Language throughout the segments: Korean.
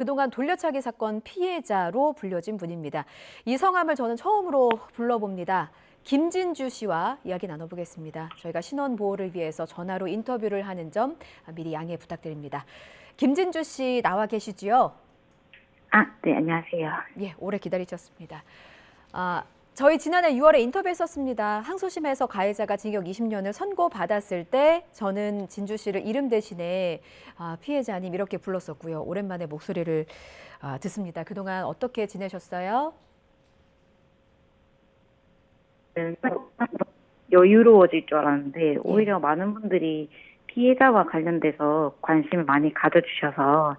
그동안 돌려차기 사건 피해자로 불려진 분입니다. 이 성함을 저는 처음으로 불러봅니다. 김진주 씨와 이야기 나눠보겠습니다. 저희가 신원 보호를 위해서 전화로 인터뷰를 하는 점 미리 양해 부탁드립니다. 김진주 씨 나와 계시지요? 네, 안녕하세요. 예, 오래 기다리셨습니다. 저희 지난해 6월에 인터뷰했었습니다. 항소심에서 가해자가 징역 20년을 선고받았을 때 저는 진주 씨를 이름 대신에 피해자님 이렇게 불렀었고요. 오랜만에 목소리를 듣습니다. 그동안 어떻게 지내셨어요? 여유로워질 줄 알았는데 오히려 많은 분들이 피해자와 관련돼서 관심을 많이 가져주셔서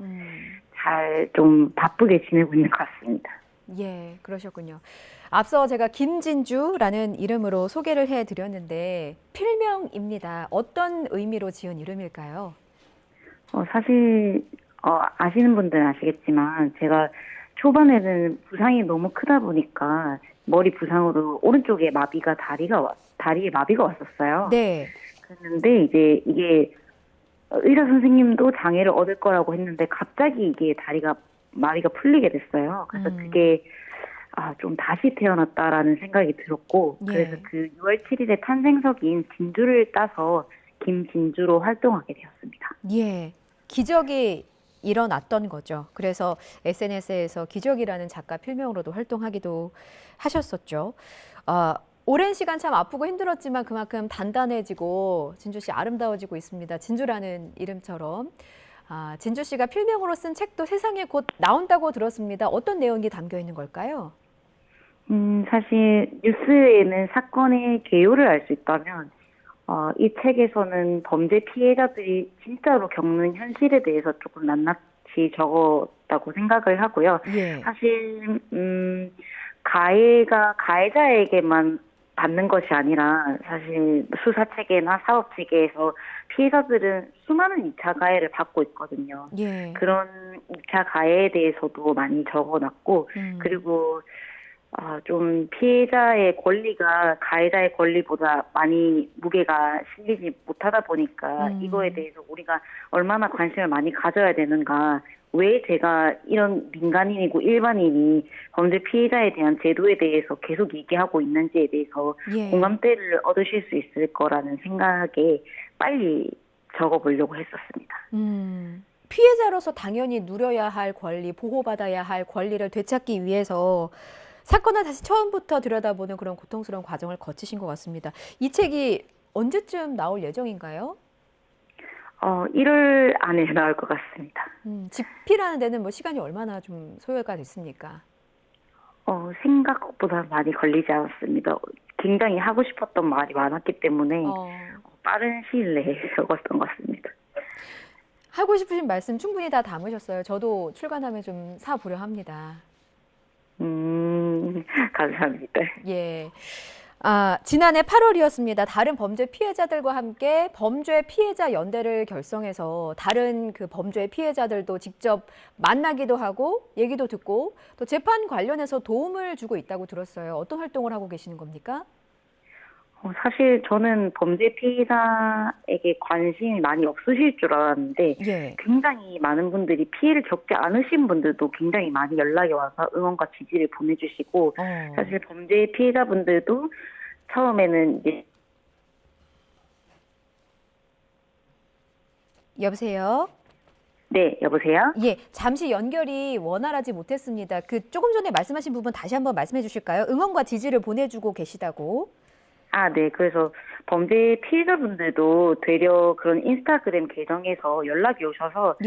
잘 좀 바쁘게 지내고 있는 것 같습니다. 예, 그러셨군요. 앞서 제가 김진주라는 이름으로 소개를 해드렸는데 필명입니다. 어떤 의미로 지은 이름일까요? 사실 아시는 분들은 아시겠지만 제가 초반에는 부상이 너무 크다 보니까 머리 부상으로 오른쪽에 다리에 마비가 왔었어요. 네. 그랬는데 이제 이게 의사 선생님도 장애를 얻을 거라고 했는데 갑자기 이게 마비가 풀리게 됐어요. 그래서 그게 좀 다시 태어났다라는 생각이 들었고, 그래서 그 6월 7일에 탄생석인 진주를 따서 김진주로 활동하게 되었습니다. 예, 기적이 일어났던 거죠. 그래서 SNS에서 기적이라는 작가 필명으로도 활동하기도 하셨었죠. 오랜 시간 참 아프고 힘들었지만 그만큼 단단해지고 진주 씨 아름다워지고 있습니다. 진주라는 이름처럼. 진주 씨가 필명으로 쓴 책도 세상에 곧 나온다고 들었습니다. 어떤 내용이 담겨 있는 걸까요? 사실 뉴스에는 사건의 개요를 알 수 있다면 이 책에서는 범죄 피해자들이 진짜로 겪는 현실에 대해서 조금 낱낱이 적었다고 생각을 하고요. 예. 사실 가해자에게만 받는 것이 아니라 사실 수사 체계나 사업 체계에서 피해자들은 수많은 2차 가해를 받고 있거든요. 예. 그런 2차 가해에 대해서도 많이 적어놨고 그리고 좀 피해자의 권리가 가해자의 권리보다 많이 무게가 실리지 못하다 보니까 이거에 대해서 우리가 얼마나 관심을 많이 가져야 되는가, 왜 제가 이런 민간인이고 일반인이 범죄 피해자에 대한 제도에 대해서 계속 얘기하고 있는지에 대해서 공감대를 얻으실 수 있을 거라는 생각에 빨리 적어보려고 했었습니다. 피해자로서 당연히 누려야 할 권리, 보호받아야 할 권리를 되찾기 위해서 사건을 다시 처음부터 들여다보는 그런 고통스러운 과정을 거치신 것 같습니다. 이 책이 언제쯤 나올 예정인가요? 1월 안에 나올 것 같습니다. 집필하는 데는 뭐 시간이 얼마나 좀 소요가 됐습니까? 생각보다 많이 걸리지 않았습니다. 굉장히 하고 싶었던 말이 많았기 때문에 빠른 시일 내에 적었던 것 같습니다. 하고 싶으신 말씀 충분히 다 담으셨어요. 저도 출간하면 좀 사보려 합니다. 감사합니다. 예. 지난해 8월이었습니다. 다른 범죄 피해자들과 함께 범죄 피해자 연대를 결성해서 다른 그 범죄 피해자들도 직접 만나기도 하고 얘기도 듣고 또 재판 관련해서 도움을 주고 있다고 들었어요. 어떤 활동을 하고 계시는 겁니까? 사실 저는 범죄 피해자에게 관심이 많이 없으실 줄 알았는데 굉장히 많은 분들이 피해를 겪지 않으신 분들도 굉장히 많이 연락이 와서 응원과 지지를 보내주시고 사실 범죄 피해자분들도 처음에는 이제 여보세요? 네, 여보세요? 예, 잠시 연결이 원활하지 못했습니다. 조금 전에 말씀하신 부분 다시 한번 말씀해 주실까요? 응원과 지지를 보내주고 계시다고. 네. 그래서 범죄 피해자분들도 되려 그런 인스타그램 계정에서 연락이 오셔서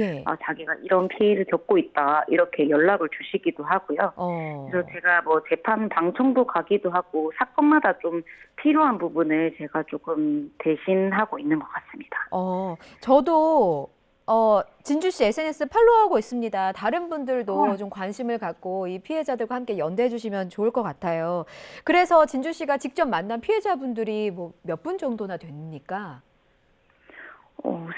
자기가 이런 피해를 겪고 있다 이렇게 연락을 주시기도 하고요. 그래서 제가 뭐 재판 방청도 가기도 하고 사건마다 좀 필요한 부분을 제가 조금 대신하고 있는 것 같습니다. 저도 진주 씨 SNS 팔로우하고 있습니다. 다른 분들도 좀 관심을 갖고 이 피해자들과 함께 연대해 주시면 좋을 것 같아요. 그래서 진주 씨가 직접 만난 피해자분들이 뭐 몇 분 정도나 됩니까?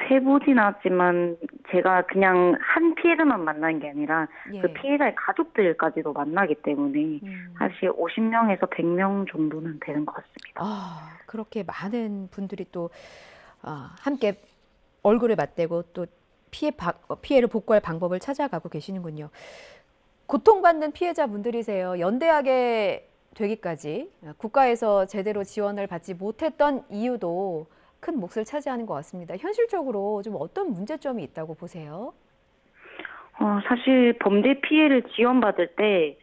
세보진 않았지만 제가 그냥 한 피해자만 만난 게 아니라 그 피해자의 가족들까지도 만나기 때문에 사실 50명에서 100명 정도는 되는 것 같습니다. 그렇게 많은 분들이 또 함께 얼굴을 맞대고 또 피해를 복구할 방법을 찾아가고 계시는군요. 고통받는 피해자분들이세요. 연대하게 되기까지 국가에서 제대로 지원을 받지 못했던 이유도 큰 몫을 차지하는 것 같습니다. 현실적으로 좀 어떤 문제점이 있다고 보세요? 사실 범죄 피해를 지원받을 때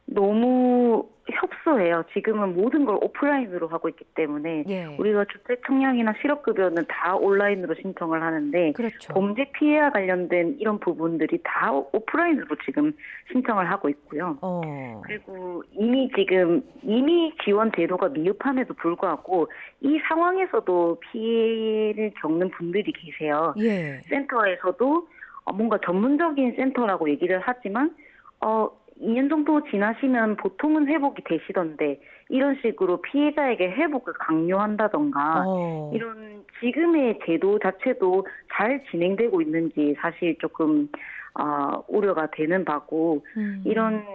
너무 협소해요. 지금은 모든 걸 오프라인으로 하고 있기 때문에 예, 우리가 주택 청약이나 실업급여는 다 온라인으로 신청을 하는데 그렇죠. 범죄 피해와 관련된 이런 부분들이 다 오프라인으로 지금 신청을 하고 있고요. 그리고 이미 지원 제도가 미흡함에도 불구하고 이 상황에서도 피해를 겪는 분들이 계세요. 예, 센터에서도 뭔가 전문적인 센터라고 얘기를 하지만 2년 정도 지나시면 보통은 회복이 되시던데 이런 식으로 피해자에게 회복을 강요한다던가 어, 이런 지금의 제도 자체도 잘 진행되고 있는지 사실 조금 우려가 되는 바고 이런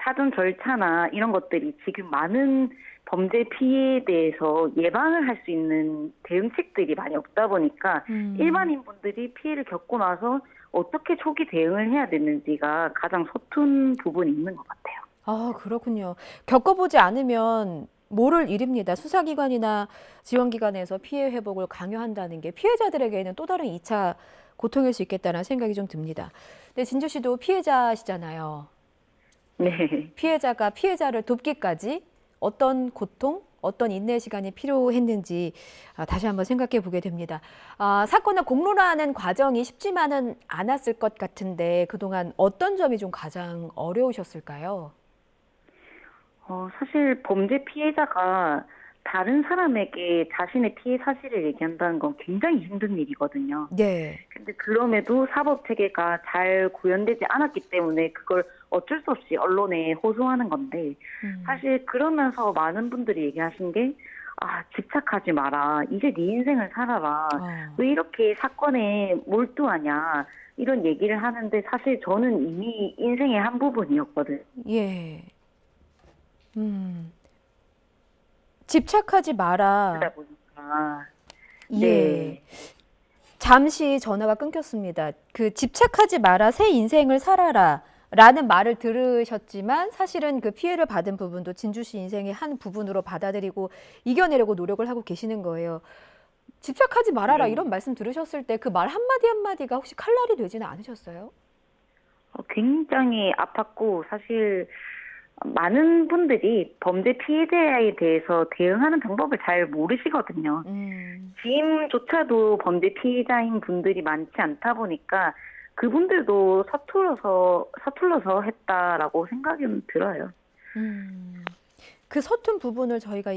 사전 절차나 이런 것들이 지금 많은 범죄 피해에 대해서 예방을 할 수 있는 대응책들이 많이 없다 보니까 일반인 분들이 피해를 겪고 나서 어떻게 초기 대응을 해야 되는지가 가장 서툰 부분이 있는 것 같아요. 아, 그렇군요. 겪어보지 않으면 모를 일입니다. 수사기관이나 지원기관에서 피해 회복을 강요한다는 게 피해자들에게는 또 다른 2차 고통일 수 있겠다는 생각이 좀 듭니다. 근데 진주 씨도 피해자시잖아요. 네. 피해자가 피해자를 돕기까지 어떤 고통, 어떤 인내 시간이 필요했는지 다시 한번 생각해 보게 됩니다. 사건을 공론화하는 과정이 쉽지만은 않았을 것 같은데 그동안 어떤 점이 좀 가장 어려우셨을까요? 사실 범죄 피해자가 다른 사람에게 자신의 피해 사실을 얘기한다는 건 굉장히 힘든 일이거든요. 네. 근데 그럼에도 사법 체계가 잘 구현되지 않았기 때문에 그걸 어쩔 수 없이 언론에 호소하는 건데 사실 그러면서 많은 분들이 얘기하신 게 집착하지 마라. 이제 네 인생을 살아라. 왜 이렇게 사건에 몰두하냐. 이런 얘기를 하는데 사실 저는 이미 인생의 한 부분이었거든요. 예. 집착하지 마라. 그러다 보니까 예. 네. 잠시 전화가 끊겼습니다. 그 집착하지 마라, 새 인생을 살아라. 라는 말을 들으셨지만 사실은 그 피해를 받은 부분도 진주 씨 인생의 한 부분으로 받아들이고 이겨내려고 노력을 하고 계시는 거예요. 집착하지 말아라 네. 이런 말씀 들으셨을 때 그 말 한마디 한마디가 혹시 칼날이 되지는 않으셨어요? 굉장히 아팠고 사실 많은 분들이 범죄 피해자에 대해서 대응하는 방법을 잘 모르시거든요. 지금조차도 범죄 피해자인 분들이 많지 않다 보니까 그분들도 서툴러서 했다라고 생각은 들어요. 그 서툰 부분을 저희가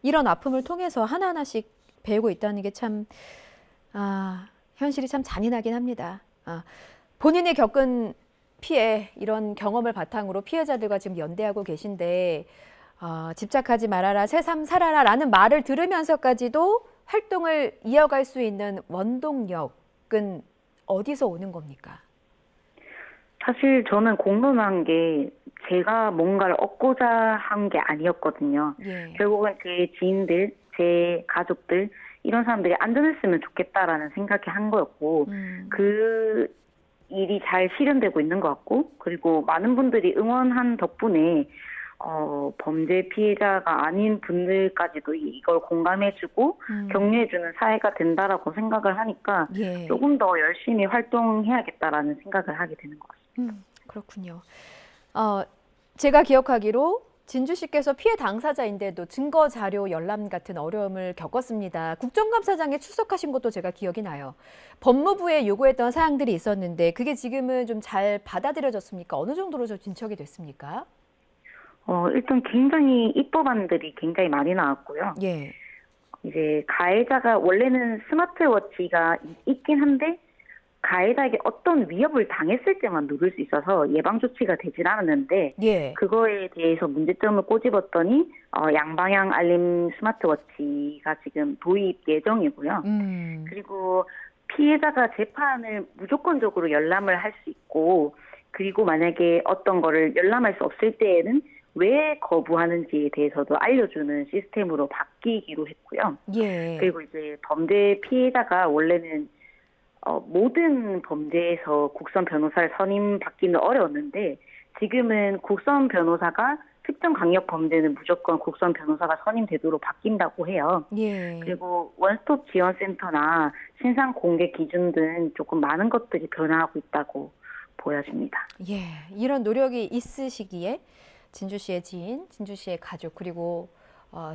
이런 아픔을 통해서 하나하나씩 배우고 있다는 게 참, 현실이 참 잔인하긴 합니다. 본인이 겪은 피해, 이런 경험을 바탕으로 피해자들과 지금 연대하고 계신데, 집착하지 말아라, 새삼 살아라 라는 말을 들으면서까지도 활동을 이어갈 수 있는 원동력은 어디서 오는 겁니까? 사실 저는 공론한 게 제가 뭔가를 얻고자 한 게 아니었거든요. 예. 결국은 제 지인들, 제 가족들 이런 사람들이 안전했으면 좋겠다라는 생각이 한 거였고 그 일이 잘 실현되고 있는 것 같고 그리고 많은 분들이 응원한 덕분에 범죄 피해자가 아닌 분들까지도 이걸 공감해주고 격려해주는 사회가 된다라고 생각을 하니까 예. 조금 더 열심히 활동해야겠다라는 생각을 하게 되는 것 같습니다. 그렇군요. 제가 기억하기로 진주 씨께서 피해 당사자인데도 증거 자료 열람 같은 어려움을 겪었습니다. 국정감사장에 출석하신 것도 제가 기억이 나요. 법무부에 요구했던 사항들이 있었는데 그게 지금은 좀 잘 받아들여졌습니까? 어느 정도로 좀 진척이 됐습니까? 일단 굉장히 입법안들이 굉장히 많이 나왔고요. 예. 이제 가해자가 원래는 스마트워치가 있긴 한데 가해자에게 어떤 위협을 당했을 때만 누를 수 있어서 예방 조치가 되질 않았는데 예. 그거에 대해서 문제점을 꼬집었더니 양방향 알림 스마트워치가 지금 도입 예정이고요. 그리고 피해자가 재판을 무조건적으로 열람을 할 수 있고 그리고 만약에 어떤 거를 열람할 수 없을 때에는 왜 거부하는지에 대해서도 알려주는 시스템으로 바뀌기로 했고요. 예. 그리고 이제 범죄 피해자가 원래는 모든 범죄에서 국선 변호사를 선임받기는 어려웠는데 지금은 국선 변호사가 특정 강력 범죄는 무조건 국선 변호사가 선임되도록 바뀐다고 해요. 예. 그리고 원스톱 지원센터나 신상 공개 기준 등 조금 많은 것들이 변화하고 있다고 보여집니다. 예. 이런 노력이 있으시기에 진주 씨의 지인, 진주 씨의 가족, 그리고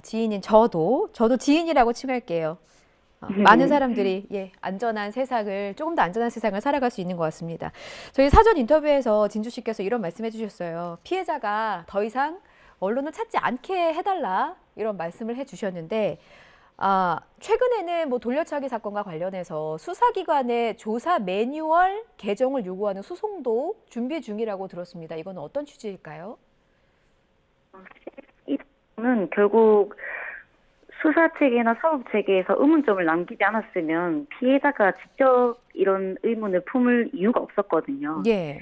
지인인 저도 지인이라고 칭할게요. 많은 사람들이 안전한 세상을, 조금 더 안전한 세상을 살아갈 수 있는 것 같습니다. 저희 사전 인터뷰에서 진주 씨께서 이런 말씀해 주셨어요. 피해자가 더 이상 언론을 찾지 않게 해달라, 이런 말씀을 해 주셨는데, 최근에는 뭐 돌려차기 사건과 관련해서 수사기관의 조사 매뉴얼 개정을 요구하는 소송도 준비 중이라고 들었습니다. 이건 어떤 취지일까요? 이는 결국 수사 체계나 사법 체계에서 의문점을 남기지 않았으면 피해자가 직접 이런 의문을 품을 이유가 없었거든요. 예.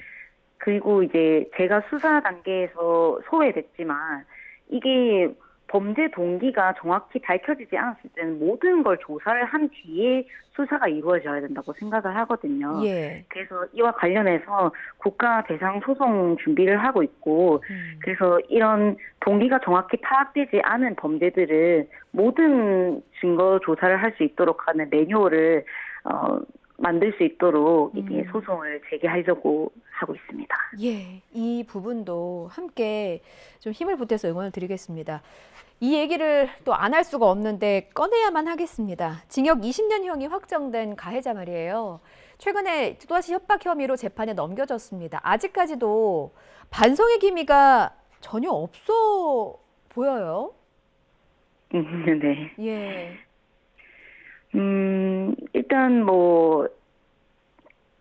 그리고 이제 제가 수사 단계에서 소외됐지만 이게 범죄 동기가 정확히 밝혀지지 않았을 때는 모든 걸 조사를 한 뒤에 수사가 이루어져야 된다고 생각을 하거든요. 예. 그래서 이와 관련해서 국가 배상 소송 준비를 하고 있고 그래서 이런 동기가 정확히 파악되지 않은 범죄들을 모든 증거 조사를 할 수 있도록 하는 매뉴얼을 만들 수 있도록 이게 소송을 제기하려고 하고 있습니다. 예, 이 부분도 함께 좀 힘을 보태서 응원을 드리겠습니다. 이 얘기를 또 안 할 수가 없는데 꺼내야만 하겠습니다. 징역 20년형이 확정된 가해자 말이에요. 최근에 또다시 협박 혐의로 재판에 넘겨졌습니다. 아직까지도 반성의 기미가 전혀 없어 보여요. 네. 예. 일단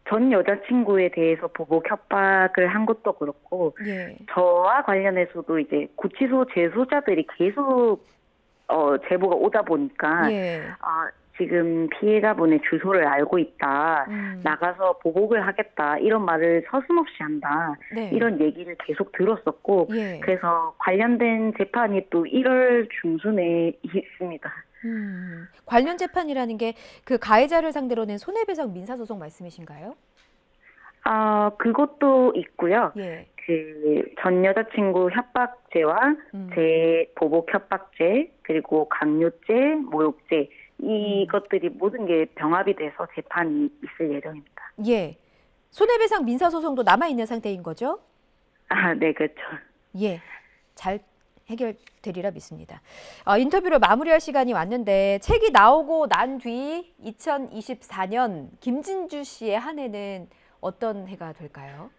전 여자친구에 대해서 보복 협박을 한 것도 그렇고, 예. 저와 관련해서도 이제 구치소 재소자들이 계속, 제보가 오다 보니까, 예. 지금 피해자분의 주소를 알고 있다, 나가서 보복을 하겠다, 이런 말을 서슴없이 한다, 네. 이런 얘기를 계속 들었었고, 예. 그래서 관련된 재판이 또 1월 중순에 있습니다. 관련 재판이라는 게 그 가해자를 상대로 낸 손해배상 민사소송 말씀이신가요? 그것도 있고요. 예. 전 여자친구 협박죄와 제 보복 협박죄, 그리고 강요죄, 모욕죄, 이것들이 모든 게 병합이 돼서 재판이 있을 예정입니다. 예. 손해배상 민사소송도 남아있는 상태인 거죠? 네, 그렇죠. 예. 잘 해결되리라 믿습니다. 인터뷰를 마무리할 시간이 왔는데 책이 나오고 난 뒤 2024년 김진주 씨의 한 해는 어떤 해가 될까요?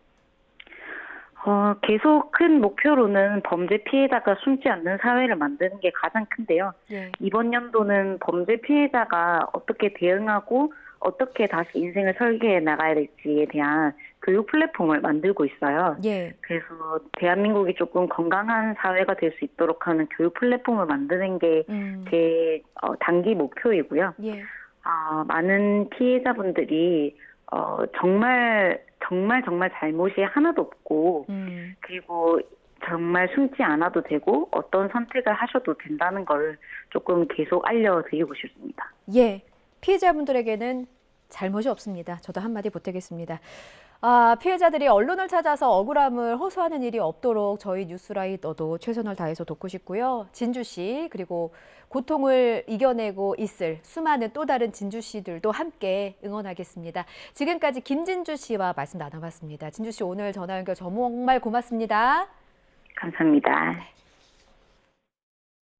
계속 큰 목표로는 범죄 피해자가 숨지 않는 사회를 만드는 게 가장 큰데요. 예. 이번 연도는 범죄 피해자가 어떻게 대응하고 어떻게 다시 인생을 설계해 나가야 될지에 대한 교육 플랫폼을 만들고 있어요. 예. 그래서 대한민국이 조금 건강한 사회가 될 수 있도록 하는 교육 플랫폼을 만드는 게 제 단기 목표이고요. 예. 많은 피해자분들이 정말 잘못이 하나도 없고 그리고 정말 숨지 않아도 되고 어떤 선택을 하셔도 된다는 걸 조금 계속 알려드리고 싶습니다. 예. 피해자분들에게는 잘못이 없습니다. 저도 한마디 보태겠습니다. 피해자들이 언론을 찾아서 억울함을 호소하는 일이 없도록 저희 뉴스라이더도 최선을 다해서 돕고 싶고요. 진주 씨, 그리고 고통을 이겨내고 있을 수많은 또 다른 진주 씨들도 함께 응원하겠습니다. 지금까지 김진주 씨와 말씀 나눠봤습니다. 진주 씨 오늘 전화 연결 정말 고맙습니다. 감사합니다.